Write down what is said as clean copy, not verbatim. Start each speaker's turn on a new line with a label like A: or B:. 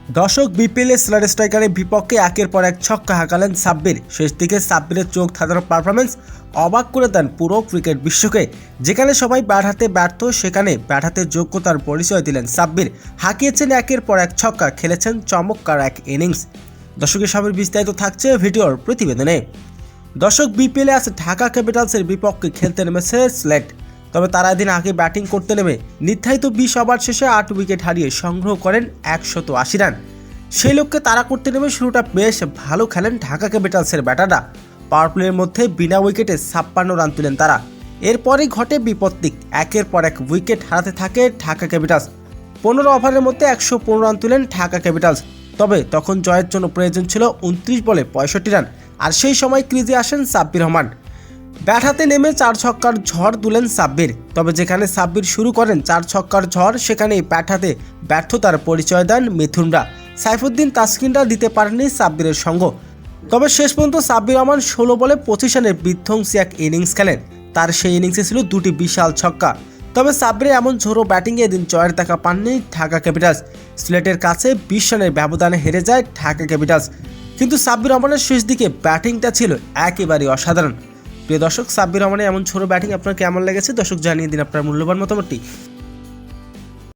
A: দর্শক বিপিএলে স্লার স্ট্রাইকারের বিপক্ষে একের পর এক ছক্কা হাঁকালেন সাব্বির। শেষ দিকে সাব্বিরের চোখ ধাঁধানো পারফরমেন্স অবাক করে দেন পুরো ক্রিকেট বিশ্বকে। যেখানে সবাই ব্যাট হাতে ব্যর্থ, সেখানে ব্যাট হাতে যোগ্যতার পরিচয় দিলেন সাব্বির। হাঁকিয়েছেন একের পর এক ছক্কা, খেলেছেন চমৎকার এক ইনিংস। দর্শকের সামনে বিস্তারিত থাকছে ভিডিওর প্রতিবেদনে। দর্শক বিপিএলে আজ ঢাকা ক্যাপিটালসের বিপক্ষে খেলতে নেমেছে সিলেট। তবে তারা এদিন আগে ব্যাটিং করতে নেমে নির্ধারিত 20 ওভার শেষে 8 উইকেট হারিয়ে সংগ্রহ করেন 180 রান। সেই লক্ষ্যে তারা করতে নেমে শুরুটা বেশ ভালো খেলেন ঢাকা ক্যাপিটালসের ব্যাটাররা। পাওয়ার প্লের মধ্যে বিনা উইকেটে 56 রান তুলেন তারা। এরপরই ঘটে বিপত্তি, একের পর এক উইকেট হারাতে থাকে ঢাকা ক্যাপিটালস। 15 ওভারের মধ্যে 115 রান তুলেন ঢাকা ক্যাপিটালস। তবে তখন জয়ের জন্য প্রয়োজন ছিল 29 বলে 65 রান। আর সেই সময় ক্রিজে আসেন সাব্বির রহমান। ব্যাট হাতে নেমে 4 ছক্কার ঝড় তুলেন সাব্বির। তবে যেখানে সাব্বির শুরু করেন 4 ছক্কার ঝড়, সেখানেই ব্যাট হাতে ব্যর্থতার পরিচয় দেন মিথুনরা। সাইফুদ্দিন তাসকিনরা দিতে পারেননি সাব্বিরের সঙ্গ। তবে শেষ পর্যন্ত সাব্বির রহমান 16 বলে 25 রানের বিধ্বংসী এক ইনিংস খেলেন। তার সেই ইনিংসে ছিল 2টি বিশাল ছক্কা। তবে সাব্বিরের এমন ঝোড়ো ব্যাটিংয়ে এদিন জয়ের দেখা পাননি ঢাকা ক্যাপিটালস। সিলেটের কাছে 20 রানের ব্যবধানে হেরে যায় ঢাকা ক্যাপিটালস। কিন্তু সাব্বির রহমানের শেষ দিকে ব্যাটিংটা ছিল একেবারেই অসাধারণ। প্রিয় দর্শক, সাব্বির রহমানের এমন ছোট ব্যাটিং আপনার কেমন লেগেছে? দর্শক জানিয়ে দিন আপনার মূল্যবান মতামতটি।